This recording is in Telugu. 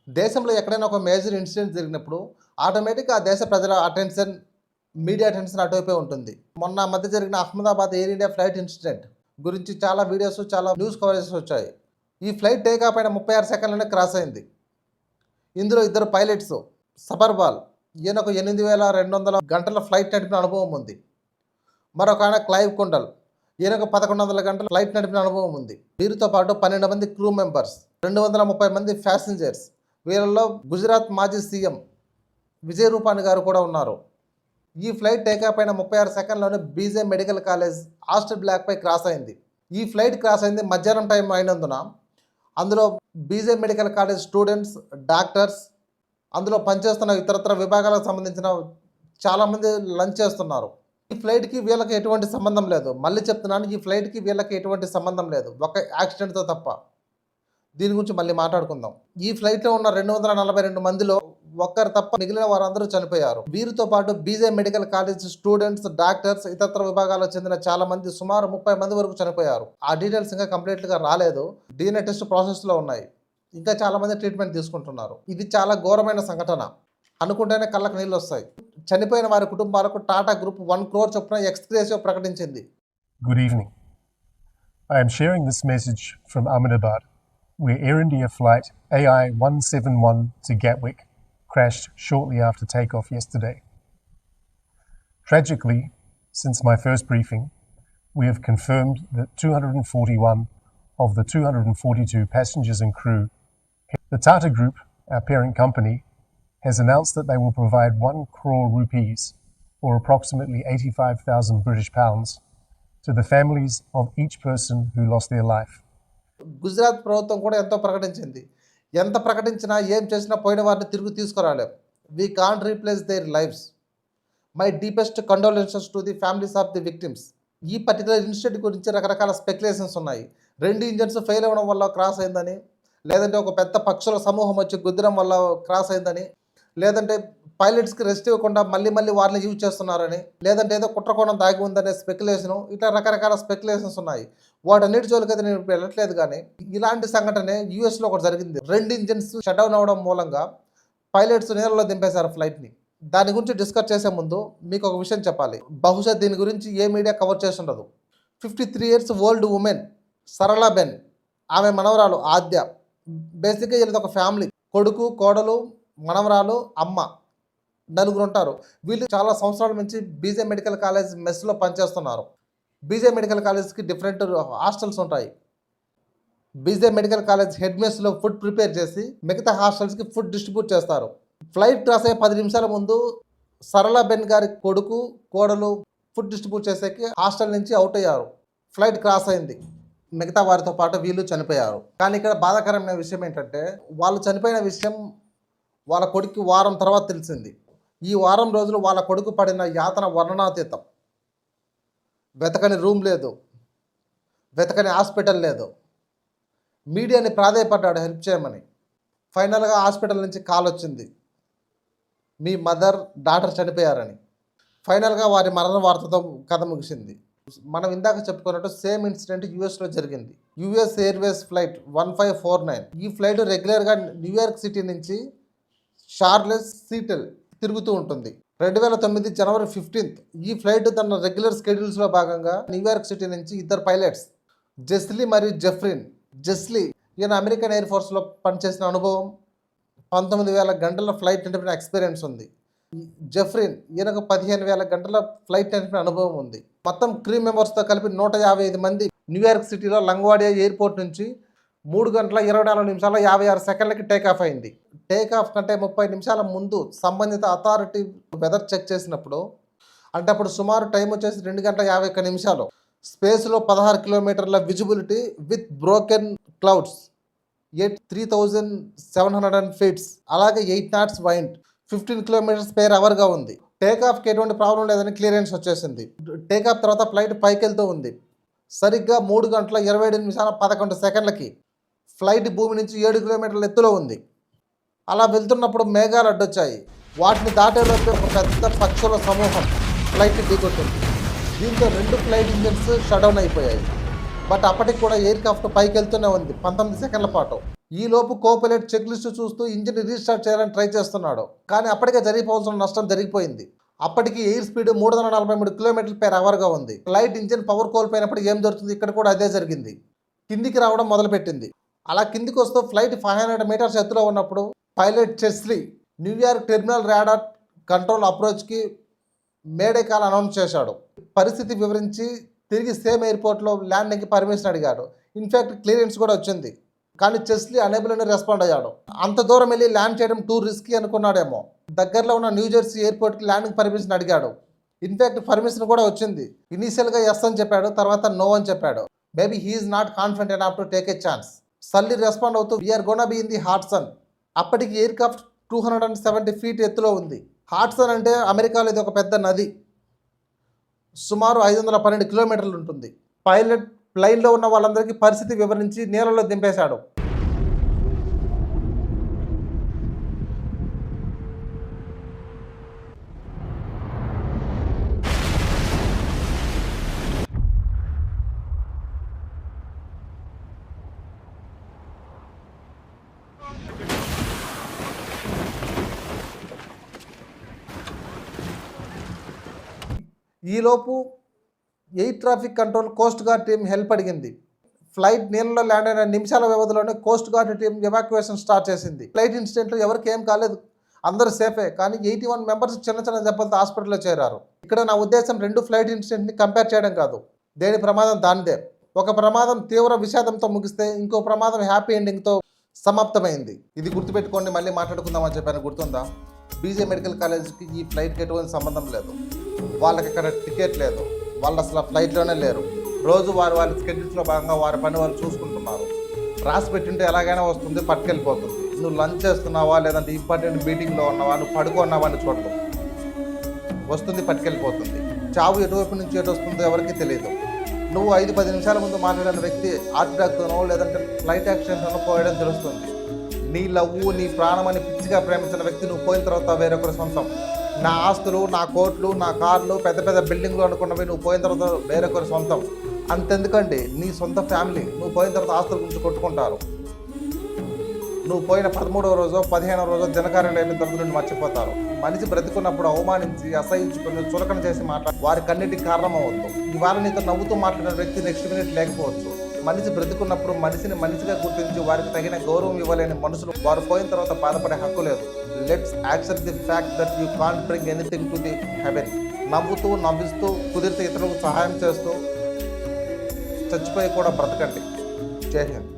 దేశంలో ఎక్కడైనా ఒక మేజర్ ఇన్సిడెంట్ జరిగినప్పుడు ఆటోమేటిక్గా ఆ దేశ ప్రజల అటెన్షన్, మీడియా అటెన్షన్ అటువైపే ఉంటుంది. మొన్న మధ్య జరిగిన Ahmedabad air India flight incident గురించి చాలా వీడియోస్, చాలా న్యూస్ కవరేజెస్ వచ్చాయి. ఈ ఫ్లైట్ టేక్ ఆఫ్ అయిన 36 సెకండ్లనే క్రాస్ అయింది. ఇందులో ఇద్దరు పైలట్స్, సబర్వాల్ ఈయనకు 8,200 గంటల ఫ్లైట్ నడిపిన అనుభవం ఉంది. మరొక ఆయన క్లైవ్ కుండల్, ఈయనకు 1,100 గంటల ఫ్లైట్ నడిపిన అనుభవం ఉంది. వీరితో పాటు 12 మంది క్రూ మెంబర్స్, 230 మంది ప్యాసింజర్స్. వీళ్ళలో గుజరాత్ మాజీ సీఎం విజయ్ రూపాని గారు కూడా ఉన్నారు. ఈ ఫ్లైట్ టేకాఫ్ అయిన 36 సెకండ్లోనే బీజే మెడికల్ కాలేజ్ ఆస్టర్ బ్లాక్పై క్రాస్ అయింది. ఈ ఫ్లైట్ క్రాస్ అయింది మధ్యాహ్నం టైం అయినందున అందులో BJ medical college students, doctors, అందులో పనిచేస్తున్న ఇతరత్ర విభాగాలకు సంబంధించిన చాలామంది లంచ్ చేస్తున్నారు. ఈ ఫ్లైట్కి వీళ్ళకి ఎటువంటి సంబంధం లేదు. మళ్ళీ చెప్తున్నాను, ఈ ఫ్లైట్కి వీళ్ళకి ఎటువంటి సంబంధం లేదు, ఒక యాక్సిడెంట్తో తప్ప. దీని గురించి మళ్ళీ మాట్లాడుకుందాం. ఈ ఫ్లైట్లో ఉన్న 242 మందిలో ఒక్కరు తప్ప మిగిలిన వారందరూ చనిపోయారు. వీరితో పాటు బీజే మెడికల్ కాలేజ్ స్టూడెంట్స్, డాక్టర్స్, ఇతర విభాగాలకు చెందిన చాలా మంది, సుమారు 30 మంది వరకు చనిపోయారు. ఆ డీటెయిల్స్ ఇంకా కంప్లీట్గా రాలేదు. DNA టెస్ట్ ప్రాసెస్లో ఉన్నాయి. ఇంకా చాలా మంది ట్రీట్మెంట్ తీసుకుంటున్నారు. ఇది చాలా ఘోరమైన సంఘటన. అనుకుంటేనే కళ్ళకు నీళ్ళు వస్తాయి. చనిపోయిన వారి కుటుంబాలకు టాటా గ్రూప్ 1 crore చొప్పున ఎక్స్గ్రేషియో ప్రకటించింది. Good evening. I am sharing this message from Ahmedabad, where Air India flight AI 171 to Gatwick crashed shortly after takeoff yesterday. Tragically, since my first briefing, we have confirmed that 241 of the 242 passengers and crew. The Tata Group, our parent company, has announced that they will provide 1 crore rupees, or approximately 85,000 British pounds, to the families of each person who lost their life. Gujarat ప్రభుత్వం కూడా ఎంతో ప్రకటించింది. ఎంత ప్రకటించినా, ఏం చేసినా పోయిన వారిని తిరిగి తీసుకురాలేం. We can't replace their lives. My deepest condolences to the families of the victims. ఈ పర్టికులర్ ఇన్సిడెంట్ గురించి రకరకాల స్పెక్యులేషన్స్ ఉన్నాయి. 2 ఇంజన్స్ ఫెయిల్ అవ్వడం వల్ల క్రాస్ అయిందని, లేదంటే ఒక పెద్ద పక్షుల సమూహం వచ్చి గుద్దడం వల్ల క్రాస్ అయిందని, లేదంటే పైలట్స్కి రెస్ట్ ఇవ్వకుండా మళ్ళీ వారిని యూజ్ చేస్తున్నారని, లేదంటే ఏదో కుట్రకోణం దాగి ఉందనే స్పెక్యులేషను, ఇట్లా రకరకాల స్పెక్యులేషన్స్ ఉన్నాయి. వాటన్నిటి జోలికైతే నేను ఇప్పుడు వెళ్ళట్లేదు. కానీ ఇలాంటి సంఘటనే యూఎస్లో ఒకటి జరిగింది. 2 ఇంజన్స్ షట్ డౌన్ అవ్వడం మూలంగా పైలట్స్ నీళ్ళలో దింపేశారు ఫ్లైట్ని. దాని గురించి డిస్కస్ చేసే ముందు మీకు ఒక విషయం చెప్పాలి. బహుశా దీని గురించి ఏ మీడియా కవర్ చేసి ఉండదు. 53 years ఓల్డ్ ఉమెన్ సరళాబెన్, ఆమె మనవరాలు ఆద్య. బేసిక్గా వీళ్ళది ఒక ఫ్యామిలీ. కొడుకు, కోడలు, మనవరాలు, అమ్మ, 4 ఉంటారు. వీళ్ళు చాలా సంవత్సరాల నుంచి బీజే మెడికల్ కాలేజ్ మెస్లో పనిచేస్తున్నారు. బీజే మెడికల్ కాలేజ్కి డిఫరెంట్ హాస్టల్స్ ఉంటాయి. బీజే మెడికల్ కాలేజ్ హెడ్ మెస్లో ఫుడ్ ప్రిపేర్ చేసి మిగతా హాస్టల్స్కి ఫుడ్ డిస్ట్రిబ్యూట్ చేస్తారు. ఫ్లైట్ క్రాస్ అయ్యే 10 నిమిషాల ముందు సరళాబెన్ గారి కొడుకు, కోడలు ఫుడ్ డిస్ట్రిబ్యూట్ చేసేకి హాస్టల్ నుంచి అవుట్ అయ్యారు. ఫ్లైట్ క్రాస్ అయింది. మిగతా వారితో పాటు వీళ్ళు చనిపోయారు. కానీ ఇక్కడ బాధాకరమైన విషయం ఏంటంటే, వాళ్ళు చనిపోయిన విషయం వాళ్ళ కొడుకు వారం తర్వాత తెలిసింది. ఈ వారం రోజులు వాళ్ళ కొడుకు పడిన యాతన వర్ణనాతీతం. వెతకని రూమ్ లేదు, వెతకని హాస్పిటల్ లేదు. మీడియాని ప్రాధేయపడ్డాడు హెల్ప్ చేయమని. ఫైనల్గా హాస్పిటల్ నుంచి కాల్ వచ్చింది, మీ మదర్, డాటర్ చనిపోయారని. ఫైనల్గా వారి మరణ వార్తతో కథ ముగిసింది. మనం ఇందాక చెప్పుకున్నట్టు సేమ్ ఇన్సిడెంట్ యూఎస్లో జరిగింది. US Airways flight 1549. ఈ ఫ్లైట్ రెగ్యులర్గా న్యూయార్క్ సిటీ నుంచి షార్లెస్ సీటెల్ తిరుగుతూ ఉంటుంది. 2009 జనవరి 15 ఈ ఫ్లైట్ తన రెగ్యులర్ స్కెడ్యూల్స్లో భాగంగా న్యూయార్క్ సిటీ నుంచి ఇద్దరు పైలట్స్, జెస్లీ మరియు జెఫ్రిన్. జెస్లీ ఈయన అమెరికన్ ఎయిర్ ఫోర్స్లో పనిచేసిన అనుభవం, 19,000 గంటల ఫ్లైట్ నడిపిన ఎక్స్పీరియన్స్ ఉంది. జెఫ్రిన్ ఈయనకు 15,000 గంటల ఫ్లైట్ నడిపిన అనుభవం ఉంది. మొత్తం క్రూ మెంబర్స్తో కలిపి 155 మంది న్యూయార్క్ సిటీలో లంగ్వాడియా ఎయిర్పోర్ట్ నుంచి 3 గంటల 24 నిమిషాల 56 సెకండ్లకి టేకాఫ్ అయింది. టేకాఫ్ కంటే 30 నిమిషాల ముందు సంబంధిత అథారిటీ వెదర్ చెక్ చేసినప్పుడు, అంటే అప్పుడు సుమారు టైం వచ్చేసి 2 గంటల 51 నిమిషాలు. స్పేస్లో 16 కిలోమీటర్ల visibility with broken clouds, 3,700 feet, అలాగే 8 knots వైండ్, 15 km/h ఉంది. టేకాఫ్కి ఎటువంటి ప్రాబ్లం లేదని క్లియరెన్స్ వచ్చేసింది. టేకాఫ్ తర్వాత ఫ్లైట్ పైకి వెళ్తూ ఉంది. సరిగ్గా 3 గంటల 27 నిమిషాల 11 సెకండ్లకి ఫ్లైట్ భూమి నుంచి 7 కిలోమీటర్ల ఎత్తులో ఉంది. అలా వెళ్తున్నప్పుడు మేఘాలు అడ్డొచ్చాయి. వాటిని దాటేలోపే ఒక పెద్ద పక్షుల సమూహం ఫ్లైట్ ఢీకొట్టింది. దీంతో 2 ఫ్లైట్ ఇంజన్స్ షట్ డౌన్ అయిపోయాయి. బట్ అప్పటికి కూడా ఎయిర్ క్రాఫ్ట్ పైకి వెళ్తూనే ఉంది 19 సెకండ్ల పాటు. ఈలోపు కోపైలట్ చెక్ లిస్ట్ చూస్తూ ఇంజిన్ రీస్టార్ట్ చేయాలని ట్రై చేస్తున్నాడు. కానీ అప్పటికే జరిగిపోవాల్సిన నష్టం జరిగిపోయింది. అప్పటికి ఎయిర్ స్పీడ్ 343 km/hగా ఉంది. ఫ్లైట్ ఇంజిన్ పవర్ కోల్పోయినప్పుడు ఏం జరుగుతుంది, ఇక్కడ కూడా అదే జరిగింది. కిందికి రావడం మొదలుపెట్టింది. అలా కిందికి వస్తూ ఫ్లైట్ 500 మీటర్స్ ఎత్తులో ఉన్నప్పుడు pilot Chesley New York terminal radar control అప్రోచ్కి మేడే కాల్ అనౌన్స్ చేశాడు. పరిస్థితి వివరించి తిరిగి సేమ్ ఎయిర్పోర్ట్లో ల్యాండింగ్కి పర్మిషన్ అడిగాడు. ఇన్ఫ్యాక్ట్ క్లియరెన్స్ కూడా వచ్చింది. కానీ చెస్లీ అనేబుల్ అని రెస్పాండ్ అయ్యాడు. అంత దూరం వెళ్ళి ల్యాండ్ చేయడం టూ రిస్కీ అనుకున్నాడేమో. దగ్గరలో ఉన్న న్యూజెర్సీ ఎయిర్పోర్ట్కి ల్యాండింగ్ పర్మిషన్ అడిగాడు. ఇన్ఫ్యాక్ట్ పర్మిషన్ కూడా వచ్చింది. ఇనీషియల్గా ఎస్ అని చెప్పాడు, తర్వాత నో అని చెప్పాడు. Maybe he is not confident enough to take a chance. Sully respond అవుతూ we are gonna be in the Hudson. అప్పటికి ఎయిర్క్రాఫ్ట్ 270 feet ఎత్తులో ఉంది. హాట్ సన్ అంటే అమెరికాలో ఇది ఒక పెద్ద నది. సుమారు 512 kilometers ఉంటుంది. పైలట్ ప్లైన్లో ఉన్న వాళ్ళందరికీ పరిస్థితి వివరించి నీళ్ళలో దింపేశాడు. ఈలోపు air traffic control coast guard team help అడిగింది. ఫ్లైట్ నీళ్ళలో ల్యాండ్ అయిన నిమిషాల వ్యవధిలోనే coast guard team evacuation start చేసింది. ఫ్లైట్ ఇన్సిడెంట్లో ఎవరికి ఏం కాలేదు, అందరూ సేఫే. కానీ 81 members చిన్న చిన్న దెబ్బలతో హాస్పిటల్లో చేరారు. ఇక్కడ నా ఉద్దేశం 2 ఫ్లైట్ ఇన్సిడెంట్ని కంపేర్ చేయడం కాదు. దేని ప్రమాదం దానిదే. ఒక ప్రమాదం తీవ్ర విషాదంతో ముగిస్తే ఇంకో ప్రమాదం హ్యాపీ ఎండింగ్తో సమాప్తమైంది. ఇది గుర్తుపెట్టుకోండి, మళ్ళీ మాట్లాడుకుందామని చెప్పాను, గుర్తుందా? బీజే మెడికల్ కాలేజ్కి ఈ ఫ్లైట్కి ఎటువంటి సంబంధం లేదు. వాళ్ళకి ఇక్కడ టికెట్ లేదు, వాళ్ళు అసలు ఫ్లైట్లోనే లేరు. రోజు వాళ్ళ స్కెడ్యూల్స్లో భాగంగా వారి పని వాళ్ళు చూసుకుంటున్నారు. రాసి పెట్టింటే ఎలాగైనా వస్తుంది, పట్టుకెళ్ళిపోతుంది. నువ్వు లంచ్ చేస్తున్నావా, లేదంటే ఇంపార్టెంట్ మీటింగ్లో ఉన్నావా, నువ్వు పడుకున్నావా అని చూడటం, వస్తుంది, పట్టుకెళ్ళిపోతుంది. చావు ఎటువైపు నుంచి ఎటు వస్తుందో ఎవరికి తెలియదు. నువ్వు 5-10 నిమిషాల ముందు మాట్లాడిన వ్యక్తి హార్ట్ అటాక్తోనో లేదంటే ఫ్లైట్ యాక్సిడెంట్తోనో పోయడం తెలుస్తుంది. నీ లవ్వు, నీ ప్రాణమని పిచ్చిగా ప్రేమించిన వ్యక్తి నువ్వు పోయిన తర్వాత వేరొకరి సొంతం. నా ఆస్తులు, నా కోట్లు, నా కార్లు, పెద్ద పెద్ద బిల్డింగ్లు అనుకున్నవి నువ్వు పోయిన తర్వాత వేరొకరి సొంతం. అంతెందుకండి, నీ సొంత ఫ్యామిలీ నువ్వు పోయిన తర్వాత ఆస్తుల గురించి కొట్టుకుంటారు. నువ్వు పోయిన 13వ రోజో 15వ రోజో దినకార్యాలు అయిన తర్వాత నుండి మర్చిపోతారు. మనిషి బ్రతికున్నప్పుడు అవమానించి, అసహించుకుని, చులకన చేసి వారి కన్నిటికి కారణం అవ్వద్దు. ఇవాళ నీతో నవ్వుతూ మాట్లాడిన వ్యక్తి నెక్స్ట్ మినిట్ లేకపోవచ్చు. మనిషి బ్రతికున్నప్పుడు మనిషిని మనిషిగా గుర్తించి వారికి తగిన గౌరవం ఇవ్వలేని మనుషులు వారు పోయిన తర్వాత బాధపడే హక్కు లేదు. Let's accept the fact that you can't bring anything to the haven. నవ్వుతూ, నవ్విస్తూ, కుదిరితే ఇతరులకు సహాయం చేస్తూ చచ్చిపోయి కూడా బ్రతకండి. జై హింద్.